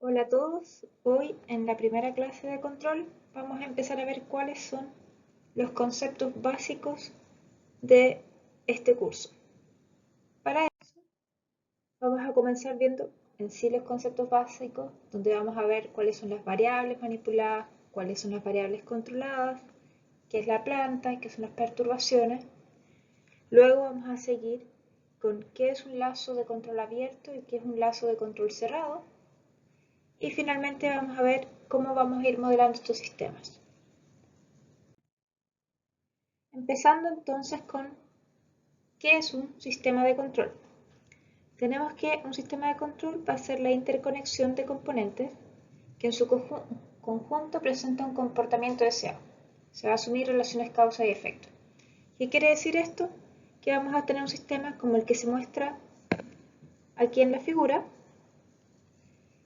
Hola a todos, hoy en la primera clase de control vamos a empezar a ver cuáles son los conceptos básicos de este curso. Para eso vamos a comenzar viendo en sí los conceptos básicos, donde vamos a ver cuáles son las variables manipuladas, cuáles son las variables controladas, qué es la planta, qué son las perturbaciones. Luego vamos a seguir con qué es un lazo de control abierto y qué es un lazo de control cerrado. Y finalmente vamos a ver cómo vamos a ir modelando estos sistemas. Empezando entonces con ¿qué es un sistema de control? Tenemos que un sistema de control va a ser la interconexión de componentes que en su conjunto presenta un comportamiento deseado. Se va a asumir relaciones causa y efecto. ¿Qué quiere decir esto? Que vamos a tener un sistema como el que se muestra aquí en la figura,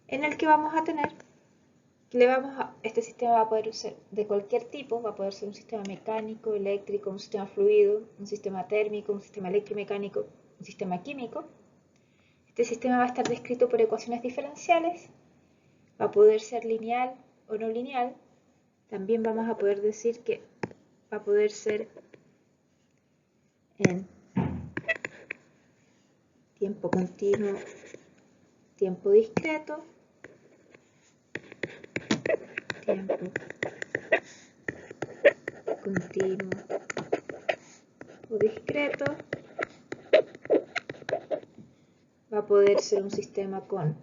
en el que vamos a tener este sistema va a poder ser de cualquier tipo, va a poder ser un sistema mecánico, eléctrico, un sistema fluido, un sistema térmico, un sistema electromecánico, un sistema químico. Este sistema va a estar descrito por ecuaciones diferenciales, va a poder ser lineal o no lineal. También vamos a poder decir que va a poder ser en tiempo continuo, tiempo discreto, tiempo continuo o discreto. Va a poder ser un sistema con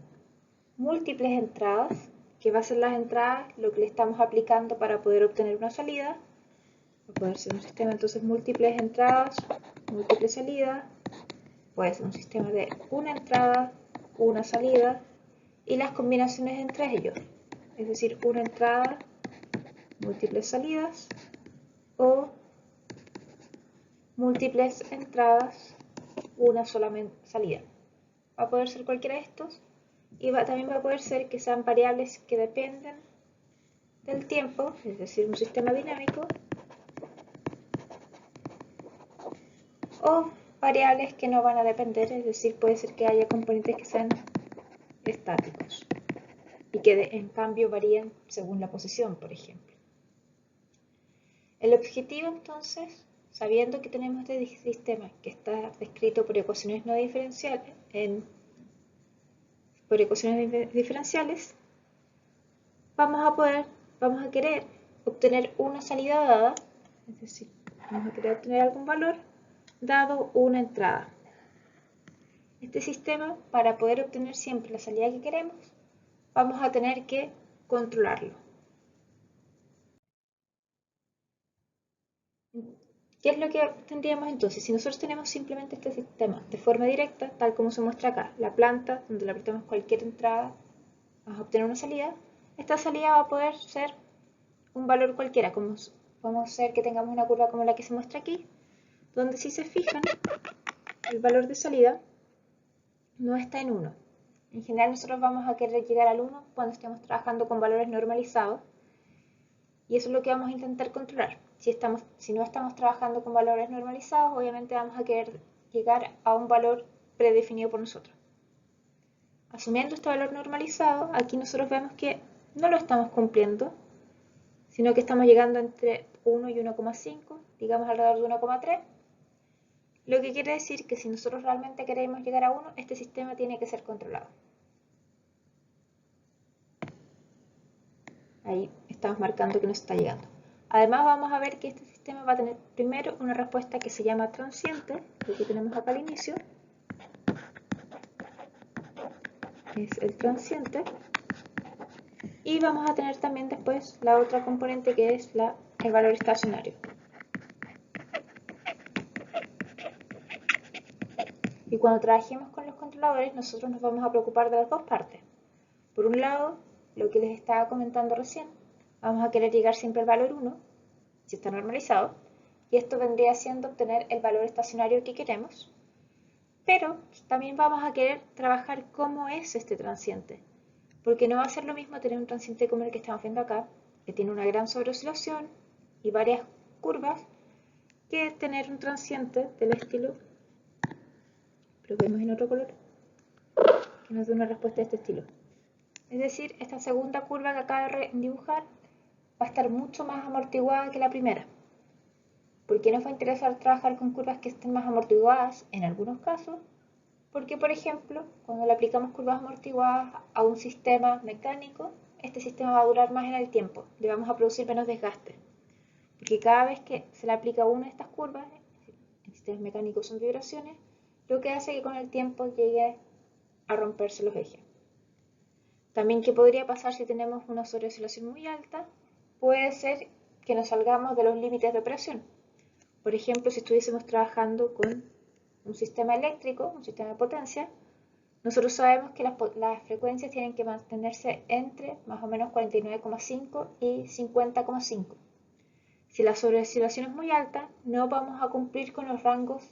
múltiples entradas, que va a ser las entradas lo que le estamos aplicando para poder obtener una salida. Va a poder ser un sistema entonces múltiples entradas, múltiples salidas. Puede ser un sistema de una entrada, una salida y las combinaciones entre ellos. Es decir, una entrada, múltiples salidas o múltiples entradas, una sola salida. Va a poder ser cualquiera de estos y también va a poder ser que sean variables que dependen del tiempo, es decir, un sistema dinámico, o variables que no van a depender, es decir, puede ser que haya componentes que sean estáticos y que en cambio varíen según la posición, por ejemplo. El objetivo entonces, sabiendo que tenemos este sistema que está descrito por ecuaciones no diferenciales, vamos a querer obtener una salida dada, es decir, vamos a querer obtener algún valor dado una entrada. Este sistema, para poder obtener siempre la salida que queremos, vamos a tener que controlarlo. ¿Qué es lo que tendríamos entonces? Si nosotros tenemos simplemente este sistema de forma directa, tal como se muestra acá, la planta, donde le apretamos cualquier entrada, vamos a obtener una salida. Esta salida va a poder ser un valor cualquiera, como vamos a ser que tengamos una curva como la que se muestra aquí, donde si se fijan, el valor de salida no está en 1. En general nosotros vamos a querer llegar al 1 cuando estemos trabajando con valores normalizados y eso es lo que vamos a intentar controlar. Si no estamos trabajando con valores normalizados, obviamente vamos a querer llegar a un valor predefinido por nosotros. Asumiendo este valor normalizado, aquí nosotros vemos que no lo estamos cumpliendo, sino que estamos llegando entre 1 y 1,5, digamos alrededor de 1,3. Lo que quiere decir que si nosotros realmente queremos llegar a 1, este sistema tiene que ser controlado. Ahí estamos marcando que nos está llegando. Además vamos a ver que este sistema va a tener primero una respuesta que se llama transiente, lo que tenemos acá al inicio, es el transiente, y vamos a tener también después la otra componente que es el valor estacionario. Y cuando trabajemos con los controladores, nosotros nos vamos a preocupar de las dos partes. Por un lado, lo que les estaba comentando recién, vamos a querer llegar siempre al valor 1, si está normalizado, y esto vendría siendo obtener el valor estacionario que queremos, pero también vamos a querer trabajar cómo es este transiente, porque no va a ser lo mismo tener un transiente como el que estamos viendo acá, que tiene una gran sobreoscilación y varias curvas, que tener un transiente del estilo, lo vemos en otro color, que nos dé una respuesta de este estilo. Es decir, esta segunda curva que acabo de dibujar va a estar mucho más amortiguada que la primera. ¿Por qué nos va a interesar trabajar con curvas que estén más amortiguadas en algunos casos? Porque, por ejemplo, cuando le aplicamos curvas amortiguadas a un sistema mecánico, este sistema va a durar más en el tiempo, le vamos a producir menos desgaste. Porque cada vez que se le aplica una de estas curvas, en sistemas mecánicos son vibraciones, lo que hace que con el tiempo llegue a romperse los ejes. También, ¿qué podría pasar si tenemos una sobreoscilación muy alta? Puede ser que nos salgamos de los límites de operación. Por ejemplo, si estuviésemos trabajando con un sistema eléctrico, un sistema de potencia, nosotros sabemos que las frecuencias tienen que mantenerse entre más o menos 49,5 y 50,5. Si la sobreoscilación es muy alta, no vamos a cumplir con los rangos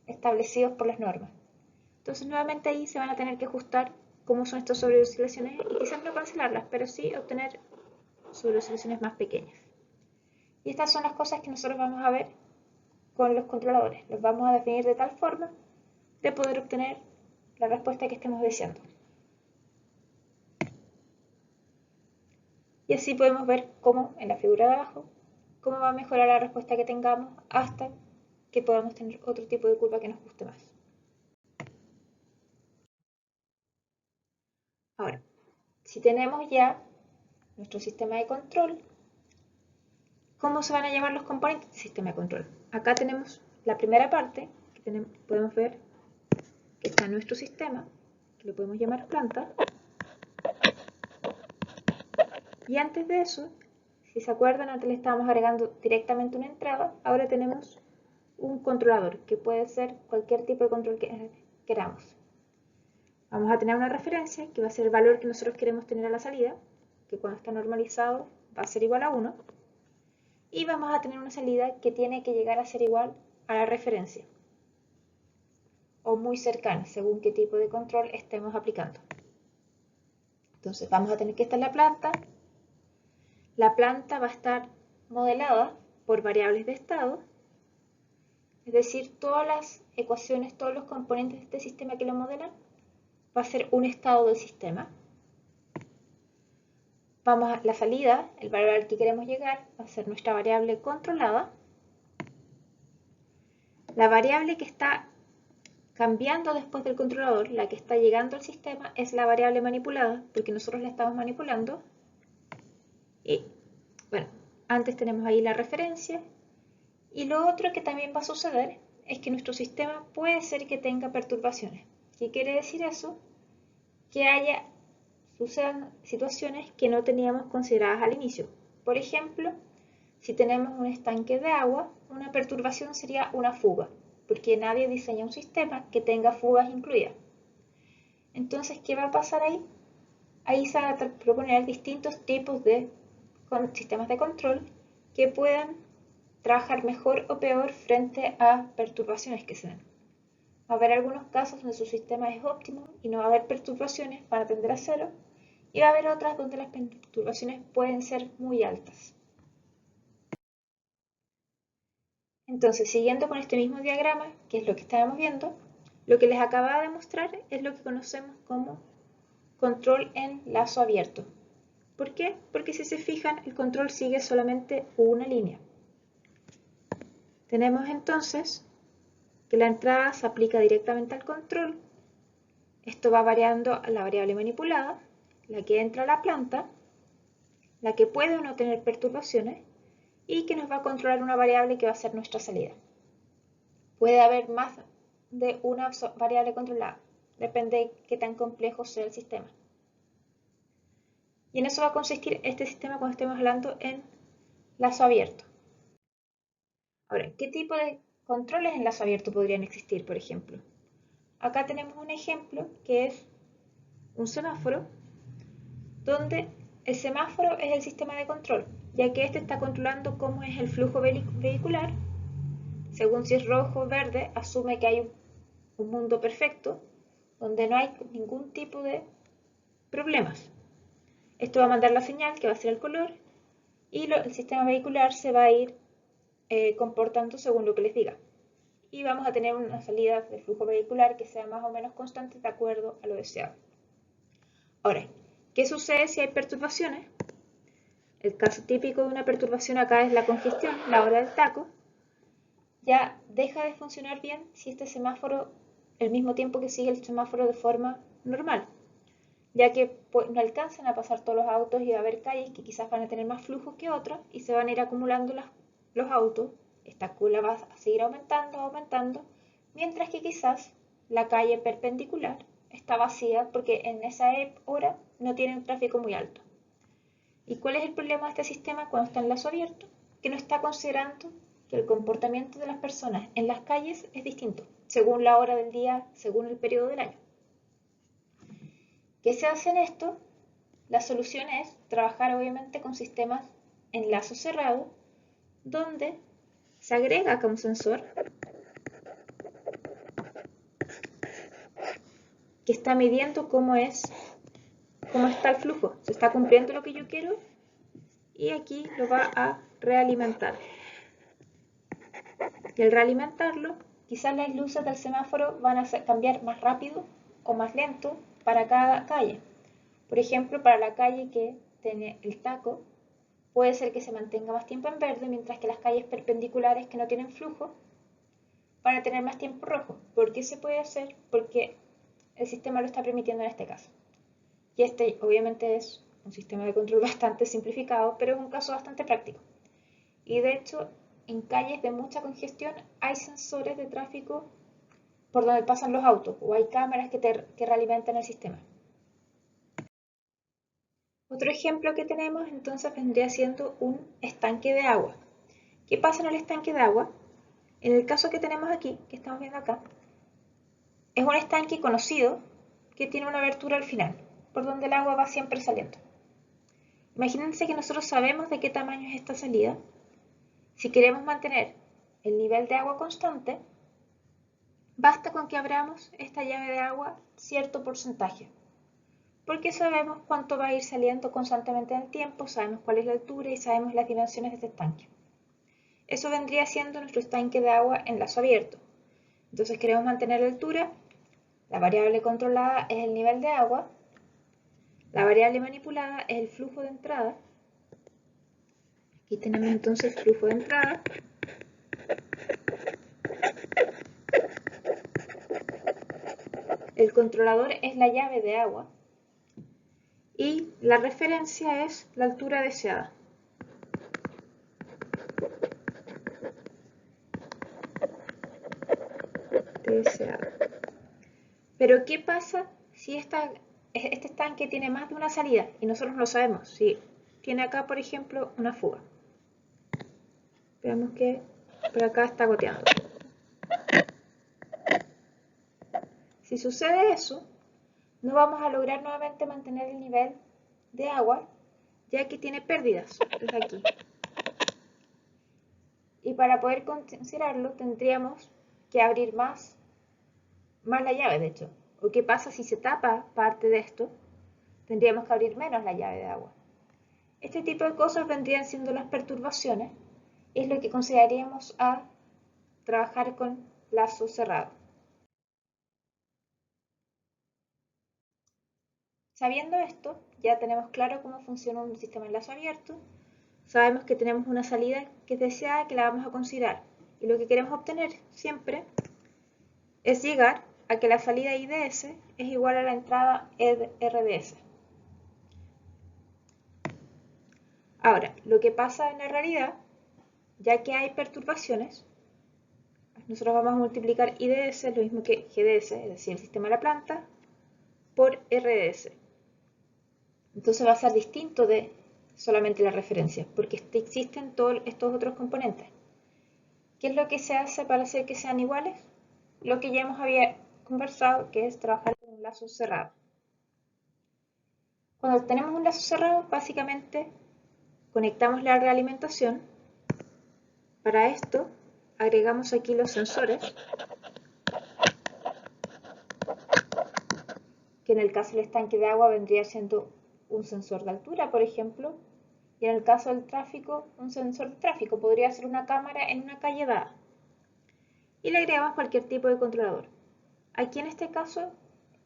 establecidos por las normas. Entonces, nuevamente ahí se van a tener que ajustar cómo son estas sobreoscilaciones y quizás no cancelarlas, pero sí obtener sobreoscilaciones más pequeñas. Y estas son las cosas que nosotros vamos a ver con los controladores. Los vamos a definir de tal forma de poder obtener la respuesta que estemos deseando. Y así podemos ver cómo, en la figura de abajo, cómo va a mejorar la respuesta que tengamos hasta que podamos tener otro tipo de curva que nos guste más. Ahora, si tenemos ya nuestro sistema de control, ¿cómo se van a llamar los componentes del sistema de control? Acá tenemos la primera parte, que podemos ver que está en nuestro sistema, que lo podemos llamar planta. Y antes de eso, si se acuerdan, antes le estábamos agregando directamente una entrada, ahora tenemos un controlador, que puede ser cualquier tipo de control que queramos. Vamos a tener una referencia, que va a ser el valor que nosotros queremos tener a la salida, que cuando está normalizado va a ser igual a 1. Y vamos a tener una salida que tiene que llegar a ser igual a la referencia, o muy cercana, según qué tipo de control estemos aplicando. Entonces vamos a tener que esta es la planta. La planta va a estar modelada por variables de estado, es decir, todas las ecuaciones, todos los componentes de este sistema que lo modelan, va a ser un estado del sistema. Vamos a la salida, el valor al que queremos llegar, va a ser nuestra variable controlada. La variable que está cambiando después del controlador, la que está llegando al sistema, es la variable manipulada, porque nosotros la estamos manipulando. Y bueno, antes tenemos ahí la referencia. Y lo otro que también va a suceder es que nuestro sistema puede ser que tenga perturbaciones. ¿Qué quiere decir eso? Que sucedan situaciones que no teníamos consideradas al inicio. Por ejemplo, si tenemos un estanque de agua, una perturbación sería una fuga, porque nadie diseña un sistema que tenga fugas incluidas. Entonces, ¿qué va a pasar ahí? Ahí se van a proponer distintos tipos de sistemas de control que puedan trabajar mejor o peor frente a perturbaciones que se den. Va a haber algunos casos donde su sistema es óptimo y no va a haber perturbaciones, van a tender a cero, y va a haber otras donde las perturbaciones pueden ser muy altas. Entonces, siguiendo con este mismo diagrama, que es lo que estábamos viendo, lo que les acababa de mostrar es lo que conocemos como control en lazo abierto. ¿Por qué? Porque si se fijan, el control sigue solamente una línea. Tenemos entonces que la entrada se aplica directamente al control. Esto va variando a la variable manipulada, la que entra a la planta, la que puede o no tener perturbaciones, y que nos va a controlar una variable que va a ser nuestra salida. Puede haber más de una variable controlada, depende de qué tan complejo sea el sistema. Y en eso va a consistir este sistema cuando estemos hablando en lazo abierto. Ahora, ¿qué tipo de controles en lazo abierto podrían existir, por ejemplo? Acá tenemos un ejemplo que es un semáforo, donde el semáforo es el sistema de control, ya que este está controlando cómo es el flujo vehicular. Según si es rojo o verde, asume que hay un mundo perfecto, donde no hay ningún tipo de problemas. Esto va a mandar la señal, que va a ser el color, y el sistema vehicular se va a ir comportando según lo que les diga. Y vamos a tener una salida de flujo vehicular que sea más o menos constante de acuerdo a lo deseado. Ahora, ¿Qué sucede si hay perturbaciones? El caso típico de una perturbación acá es la congestión, la hora del taco. Ya deja de funcionar bien si este semáforo, el mismo tiempo que sigue el semáforo de forma normal, ya que no alcanzan a pasar todos los autos y va a haber calles que quizás van a tener más flujo que otras y se van a ir acumulando los autos. Esta curva va a seguir aumentando, mientras que quizás la calle perpendicular está vacía porque en esa hora no tiene un tráfico muy alto. ¿Y cuál es el problema de este sistema cuando está en lazo abierto? Que no está considerando que el comportamiento de las personas en las calles es distinto, según la hora del día, según el periodo del año. ¿Qué se hace en esto? La solución es trabajar obviamente con sistemas en lazo cerrado, donde se agrega acá un sensor que está midiendo cómo está el flujo. Se está cumpliendo lo que yo quiero y aquí lo va a realimentar. Y al realimentarlo, quizás las luces del semáforo van a cambiar más rápido o más lento para cada calle. Por ejemplo, para la calle que tiene el taco, puede ser que se mantenga más tiempo en verde, mientras que las calles perpendiculares que no tienen flujo van a tener más tiempo rojo. ¿Por qué se puede hacer? Porque el sistema lo está permitiendo en este caso. Y este obviamente es un sistema de control bastante simplificado, pero es un caso bastante práctico. Y de hecho, en calles de mucha congestión hay sensores de tráfico por donde pasan los autos o hay cámaras que realimentan el sistema. Otro ejemplo que tenemos entonces vendría siendo un estanque de agua. ¿Qué pasa en el estanque de agua? En el caso que tenemos aquí, que estamos viendo acá, es un estanque conocido que tiene una abertura al final, por donde el agua va siempre saliendo. Imagínense que nosotros sabemos de qué tamaño es esta salida. Si queremos mantener el nivel de agua constante, basta con que abramos esta llave de agua cierto porcentaje, porque sabemos cuánto va a ir saliendo constantemente en el tiempo, sabemos cuál es la altura y sabemos las dimensiones de este estanque. Eso vendría siendo nuestro estanque de agua en lazo abierto. Entonces queremos mantener la altura, la variable controlada es el nivel de agua, la variable manipulada es el flujo de entrada. Aquí tenemos entonces el flujo de entrada. El controlador es la llave de agua y la referencia es la altura deseada. Pero ¿qué pasa si este estanque tiene más de una salida y nosotros no lo sabemos? Si tiene acá, por ejemplo, una fuga. Veamos que por acá está goteando. Si sucede eso, no vamos a lograr nuevamente mantener el nivel de agua, ya que tiene pérdidas desde aquí. Y para poder considerarlo tendríamos que abrir más la llave, de hecho. ¿O qué pasa si se tapa parte de esto? Tendríamos que abrir menos la llave de agua. Este tipo de cosas vendrían siendo las perturbaciones, es lo que consideraríamos a trabajar con lazo cerrado. Sabiendo esto, ya tenemos claro cómo funciona un sistema en lazo abierto, sabemos que tenemos una salida que es deseada que la vamos a considerar y lo que queremos obtener siempre es llegar a que la salida IDS es igual a la entrada RDS. Ahora, lo que pasa en la realidad, ya que hay perturbaciones, nosotros vamos a multiplicar IDS, lo mismo que GDS, es decir, el sistema de la planta, por RDS. Entonces va a ser distinto de solamente la referencia, porque existen todos estos otros componentes. ¿Qué es lo que se hace para hacer que sean iguales? Lo que ya había conversado, que es trabajar con un lazo cerrado. Cuando tenemos un lazo cerrado, básicamente conectamos la realimentación. Para esto, agregamos aquí los sensores, que en el caso del estanque de agua vendría siendo un sensor de altura, por ejemplo, y en el caso del tráfico, un sensor de tráfico, podría ser una cámara en una calle dada. Y le agregamos cualquier tipo de controlador. Aquí en este caso,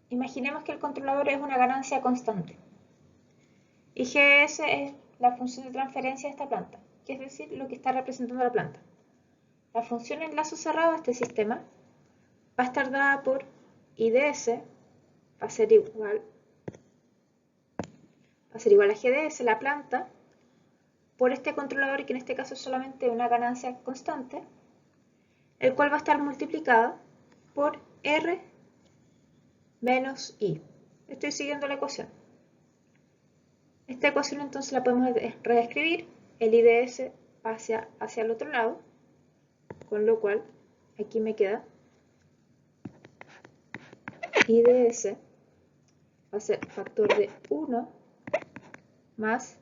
imaginemos que el controlador es una ganancia constante. Y GS es la función de transferencia de esta planta, que es decir, lo que está representando la planta. La función enlazo cerrado de este sistema va a estar dada por IDS, va a ser igual a GDS, la planta, por este controlador, que en este caso es solamente una ganancia constante, el cual va a estar multiplicado por R menos I. Estoy siguiendo la ecuación. Esta ecuación entonces la podemos reescribir, el IDS hacia el otro lado, con lo cual aquí me queda IDS va a ser factor de 1 más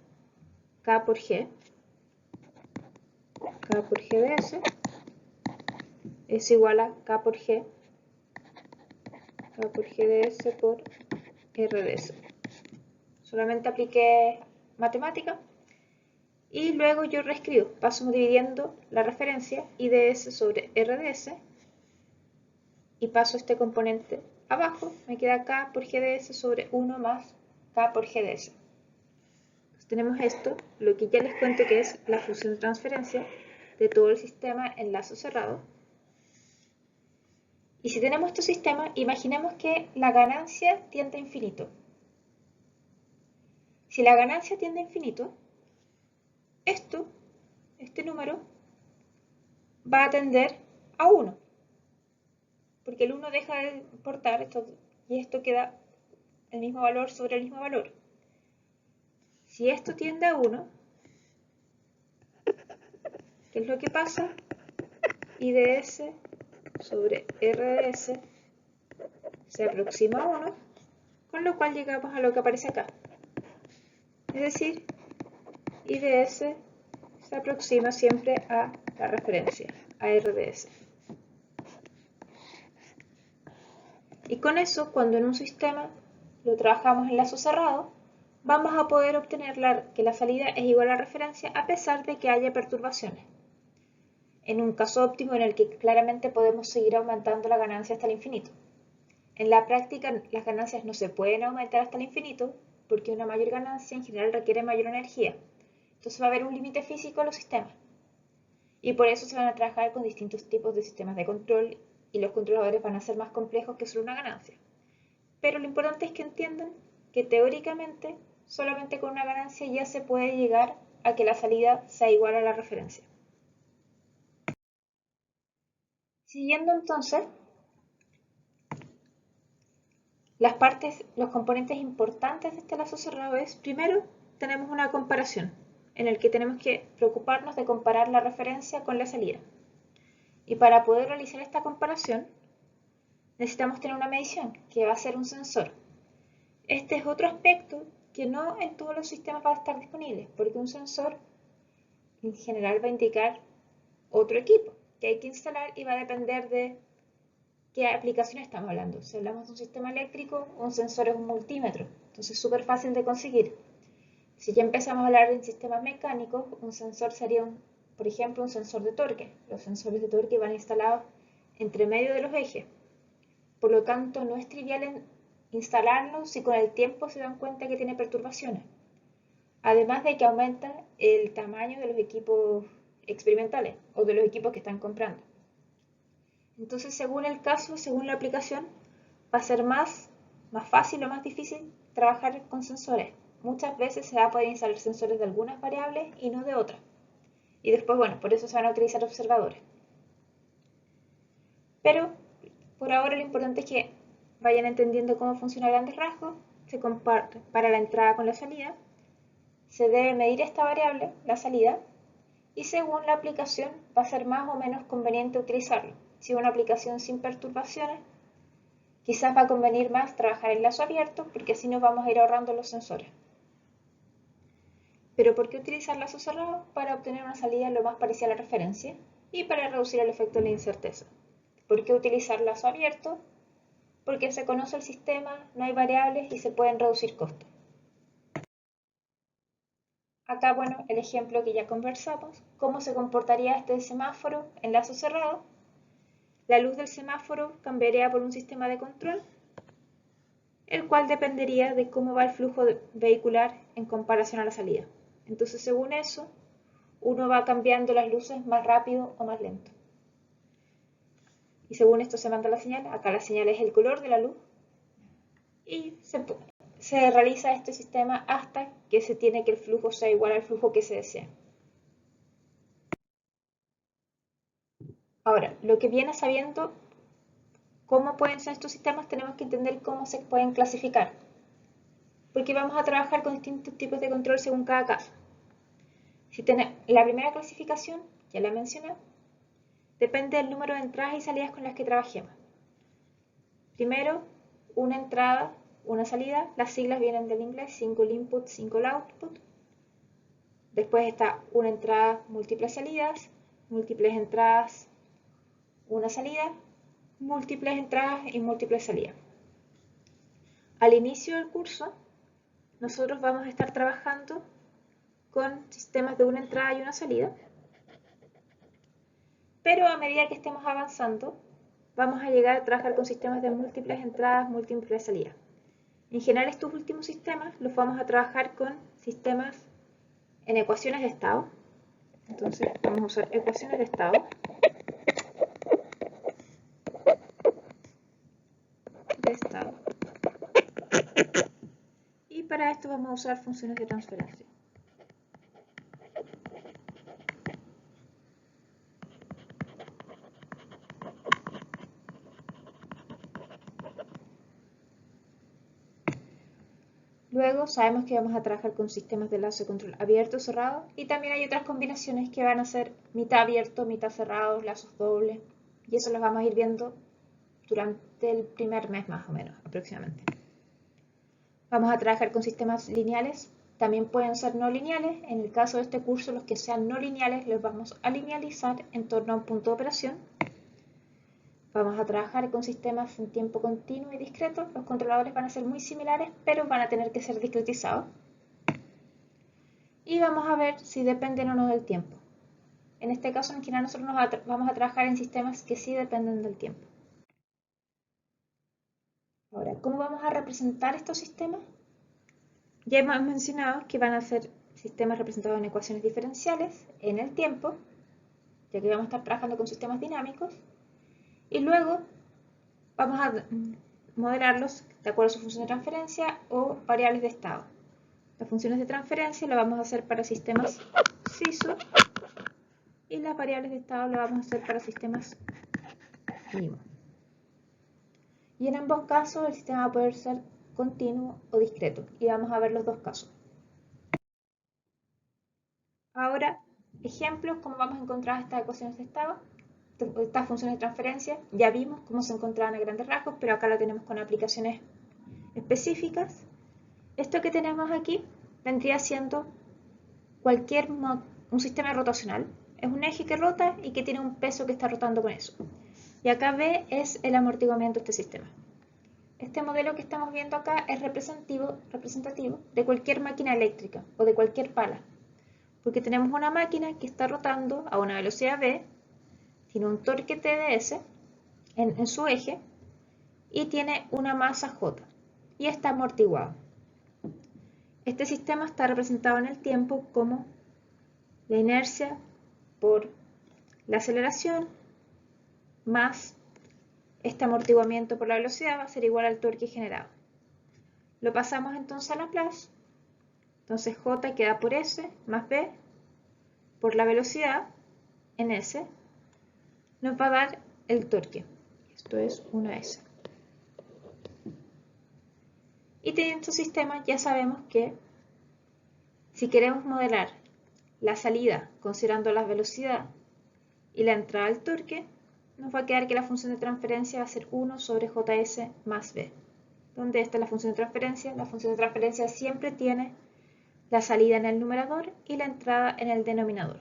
K por G GDS es igual a K por GDS por RDS. Solamente apliqué matemática y luego yo reescribo, paso dividiendo la referencia IDS sobre RDS y paso este componente abajo, me queda K por GDS sobre 1 más K por GDS. Entonces tenemos esto, lo que ya les cuento que es la función de transferencia de todo el sistema en lazo cerrado. Y si tenemos este sistema, imaginemos que la ganancia tiende a infinito. Si la ganancia tiende a infinito, este número, va a tender a 1. Porque el 1 deja de importar y esto queda el mismo valor sobre el mismo valor. Si esto tiende a 1, ¿qué es lo que pasa? IDS sobre RDS se aproxima a 1, con lo cual llegamos a lo que aparece acá. Es decir, IDS se aproxima siempre a la referencia, a RDS. Y con eso, cuando en un sistema lo trabajamos en lazo cerrado, vamos a poder obtener que la salida es igual a la referencia a pesar de que haya perturbaciones. En un caso óptimo en el que claramente podemos seguir aumentando la ganancia hasta el infinito. En la práctica, las ganancias no se pueden aumentar hasta el infinito porque una mayor ganancia en general requiere mayor energía. Entonces va a haber un límite físico en los sistemas. Y por eso se van a trabajar con distintos tipos de sistemas de control y los controladores van a ser más complejos que solo una ganancia. Pero lo importante es que entiendan que teóricamente solamente con una ganancia ya se puede llegar a que la salida sea igual a la referencia. Siguiendo entonces, los componentes importantes de este lazo cerrado es, primero, tenemos una comparación, en el que tenemos que preocuparnos de comparar la referencia con la salida. Y para poder realizar esta comparación, necesitamos tener una medición, que va a ser un sensor. Este es otro aspecto que no en todos los sistemas va a estar disponible, porque un sensor en general va a indicar otro equipo que hay que instalar y va a depender de qué aplicación estamos hablando. Si hablamos de un sistema eléctrico, un sensor es un multímetro, entonces es súper fácil de conseguir. Si ya empezamos a hablar de sistemas mecánicos, un sensor sería, por ejemplo, un sensor de torque. Los sensores de torque van instalados entre medio de los ejes. Por lo tanto, no es trivial instalarlos si con el tiempo se dan cuenta que tiene perturbaciones. Además de que aumenta el tamaño de los equipos experimentales o de los equipos que están comprando. Entonces, según el caso, según la aplicación, va a ser más fácil o más difícil trabajar con sensores. Muchas veces se va a poder instalar sensores de algunas variables y no de otras. Y después, bueno, por eso se van a utilizar observadores. Pero, por ahora lo importante es que vayan entendiendo cómo funciona a grandes rasgos. Se comparte para la entrada con la salida. Se debe medir esta variable, la salida, y según la aplicación va a ser más o menos conveniente utilizarlo. Si es una aplicación sin perturbaciones, quizás va a convenir más trabajar en lazo abierto porque así nos vamos a ir ahorrando los sensores. Pero ¿por qué utilizar lazo cerrado? Para obtener una salida lo más parecida a la referencia y para reducir el efecto de la incerteza. ¿Por qué utilizar lazo abierto? Porque se conoce el sistema, no hay variables y se pueden reducir costos. Acá, bueno, el ejemplo que ya conversamos, cómo se comportaría este semáforo en lazo cerrado. La luz del semáforo cambiaría por un sistema de control el cual dependería de cómo va el flujo vehicular en comparación a la salida. Entonces, según eso, uno va cambiando las luces más rápido o más lento. Y según esto se manda la señal. Acá la señal es el color de la luz. Y se realiza este sistema hasta que se tiene que el flujo sea igual al flujo que se desea. Ahora, lo que viene sabiendo cómo pueden ser estos sistemas, tenemos que entender cómo se pueden clasificar. Porque vamos a trabajar con distintos tipos de control según cada caso. Si tenemos la primera clasificación, ya la mencioné, depende del número de entradas y salidas con las que trabajemos. Primero, una entrada, una salida. Las siglas vienen del inglés, single input, single output. Después está una entrada, múltiples salidas, múltiples entradas, una salida, múltiples entradas y múltiples salidas. Al inicio del curso, nosotros vamos a estar trabajando con sistemas de una entrada y una salida, pero a medida que estemos avanzando, vamos a llegar a trabajar con sistemas de múltiples entradas, múltiples salidas. En general, estos últimos sistemas los vamos a trabajar con sistemas en ecuaciones de estado. Entonces, vamos a usar ecuaciones de estado. Y para esto vamos a usar funciones de transferencia. Luego sabemos que vamos a trabajar con sistemas de lazo de control abierto, cerrado, y también hay otras combinaciones que van a ser mitad abierto, mitad cerrado, lazos dobles, y eso lo vamos a ir viendo durante el primer mes más o menos, aproximadamente. Vamos a trabajar con sistemas lineales, también pueden ser no lineales. En el caso de este curso, los que sean no lineales los vamos a linealizar en torno a un punto de operación. Vamos a trabajar con sistemas en tiempo continuo y discreto. Los controladores van a ser muy similares, pero van a tener que ser discretizados. Y vamos a ver si dependen o no del tiempo. En este caso, en general, nosotros vamos a trabajar en sistemas que sí dependen del tiempo. Ahora, ¿cómo vamos a representar estos sistemas? Ya hemos mencionado que van a ser sistemas representados en ecuaciones diferenciales en el tiempo, ya que vamos a estar trabajando con sistemas dinámicos. Y luego vamos a modelarlos de acuerdo a su función de transferencia o variables de estado. Las funciones de transferencia las vamos a hacer para sistemas SISO y las variables de estado las vamos a hacer para sistemas MIMO. Y en ambos casos el sistema va a poder ser continuo o discreto, y vamos a ver los dos casos. Ahora, ejemplos, cómo vamos a encontrar estas ecuaciones de estado, estas funciones de transferencia. Ya vimos cómo se encontraban a grandes rasgos, pero acá lo tenemos con aplicaciones específicas. Esto que tenemos aquí vendría siendo un sistema rotacional. Es un eje que rota y que tiene un peso que está rotando con eso. Y acá B es el amortiguamiento de este sistema. Este modelo que estamos viendo acá es representativo de cualquier máquina eléctrica o de cualquier pala, porque tenemos una máquina que está rotando a una velocidad V, tiene un torque TdS en su eje y tiene una masa J y está amortiguado. Este sistema está representado en el tiempo como la inercia por la aceleración más este amortiguamiento por la velocidad va a ser igual al torque generado. Lo pasamos entonces a Laplace. Entonces J queda por S más B por la velocidad en S nos va a dar el torque. Esto es una S. Y teniendo estos sistemas ya sabemos que si queremos modelar la salida considerando la velocidad y la entrada del torque, nos va a quedar que la función de transferencia va a ser 1 sobre Js más B. Donde esta es la función de transferencia siempre tiene la salida en el numerador y la entrada en el denominador.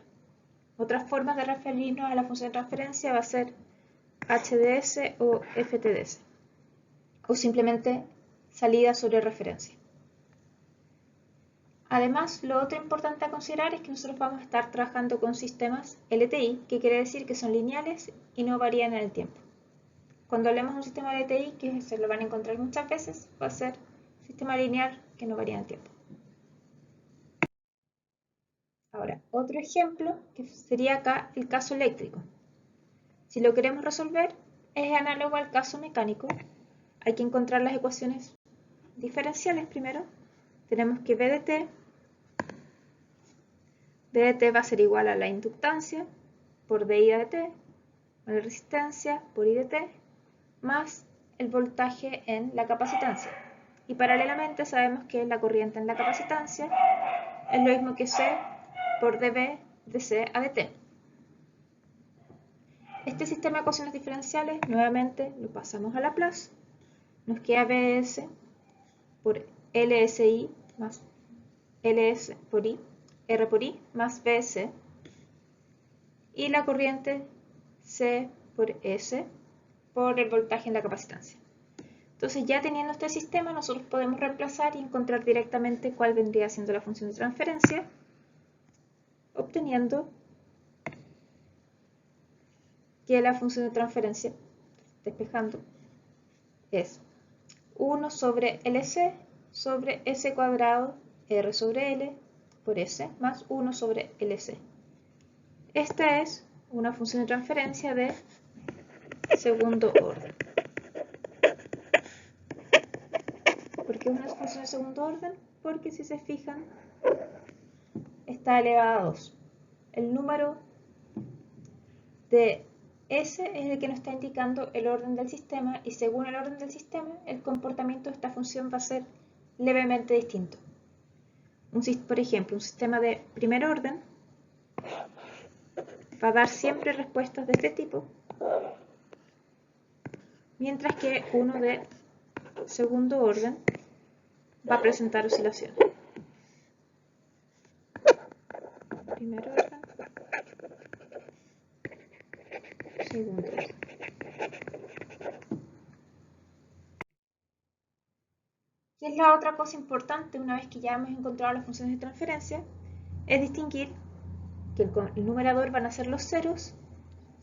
Otras formas de referirnos a la función de transferencia va a ser HDS o FTDS, o simplemente salida sobre referencia. Además, lo otro importante a considerar es que nosotros vamos a estar trabajando con sistemas LTI, que quiere decir que son lineales y no varían en el tiempo. cuando hablemos de un sistema de TI, que se lo van a encontrar muchas veces, va a ser sistema lineal que no varía en el tiempo. Ahora, otro ejemplo que sería acá el caso eléctrico. Si lo queremos resolver, es análogo al caso mecánico. Hay que encontrar las ecuaciones diferenciales primero. Tenemos que B de t va a ser igual a la inductancia por dI de t, más la resistencia por I de t, más el voltaje en la capacitancia. Y paralelamente sabemos que la corriente en la capacitancia es lo mismo que C por dB de C a dt. Este sistema de ecuaciones diferenciales nuevamente lo pasamos a Laplace. Nos queda Bs por LSI más LS por I, R por I más Bs, y la corriente C por S por el voltaje en la capacitancia. Entonces, ya teniendo este sistema, nosotros podemos reemplazar y encontrar directamente cuál vendría siendo la función de transferencia, obteniendo que la función de transferencia, despejando, es 1 sobre LC sobre S cuadrado R sobre L por S más 1 sobre LC. Esta es una función de transferencia de segundo orden. ¿Por qué es una función de segundo orden? Porque si se fijan, está elevada a 2. El número de S es el que nos está indicando el orden del sistema, y según el orden del sistema, el comportamiento de esta función va a ser levemente distinto. Por ejemplo, un sistema de primer orden va a dar siempre respuestas de este tipo, mientras que uno de segundo orden va a presentar oscilaciones. Primer orden, segundo orden. ¿Qué es la otra cosa importante una vez que ya hemos encontrado las funciones de transferencia? Es distinguir que el numerador van a ser los ceros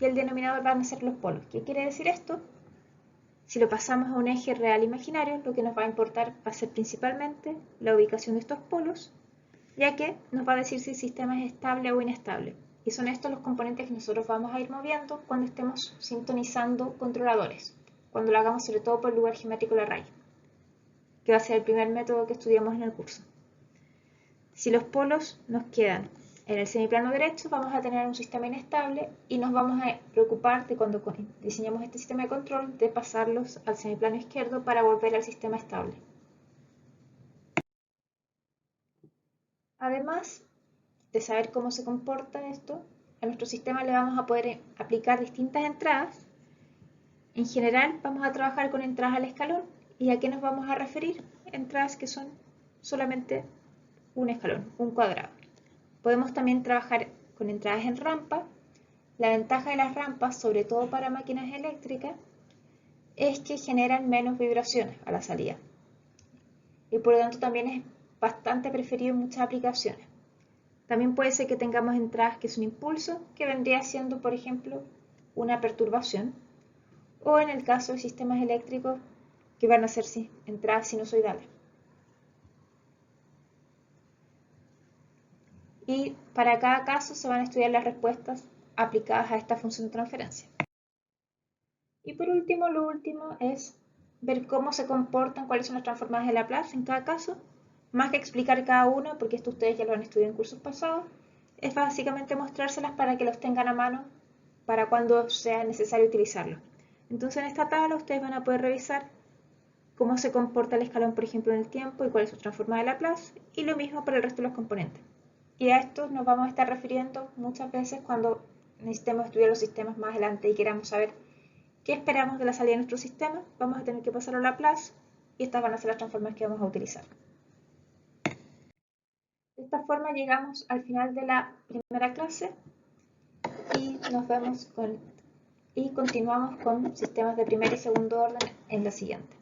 y el denominador van a ser los polos. ¿Qué quiere decir esto? Si lo pasamos a un eje real imaginario, lo que nos va a importar va a ser principalmente la ubicación de estos polos, ya que nos va a decir si el sistema es estable o inestable. Y son estos los componentes que nosotros vamos a ir moviendo cuando estemos sintonizando controladores, cuando lo hagamos sobre todo por lugar geométrico de la raíz, que va a ser el primer método que estudiamos en el curso. Si los polos nos quedan en el semiplano derecho, vamos a tener un sistema inestable y nos vamos a preocupar de cuando diseñamos este sistema de control de pasarlos al semiplano izquierdo para volver al sistema estable. Además de saber cómo se comporta esto, a nuestro sistema le vamos a poder aplicar distintas entradas. En general vamos a trabajar con entradas al escalón. ¿Y a qué nos vamos a referir? Entradas que son solamente un escalón, un cuadrado. Podemos también trabajar con entradas en rampa. La ventaja de las rampas, sobre todo para máquinas eléctricas, es que generan menos vibraciones a la salida. Y por lo tanto también es bastante preferido en muchas aplicaciones. También puede ser que tengamos entradas que son impulsos, que vendría siendo, por ejemplo, una perturbación. O en el caso de sistemas eléctricos, que van a ser entradas sinusoidales. Y para cada caso se van a estudiar las respuestas aplicadas a esta función de transferencia. Y por último, lo último es ver cómo se comportan, cuáles son las transformadas de Laplace en cada caso, más que explicar cada una, porque esto ustedes ya lo han estudiado en cursos pasados, es básicamente mostrárselas para que los tengan a mano para cuando sea necesario utilizarlo. Entonces en esta tabla ustedes van a poder revisar cómo se comporta el escalón, por ejemplo, en el tiempo y cuál es su transformada de Laplace, y lo mismo para el resto de los componentes. Y a esto nos vamos a estar refiriendo muchas veces cuando necesitemos estudiar los sistemas más adelante y queramos saber qué esperamos de la salida de nuestro sistema. Vamos a tener que pasar a Laplace y estas van a ser las transformadas que vamos a utilizar. De esta forma llegamos al final de la primera clase y continuamos con sistemas de primer y segundo orden en la siguiente.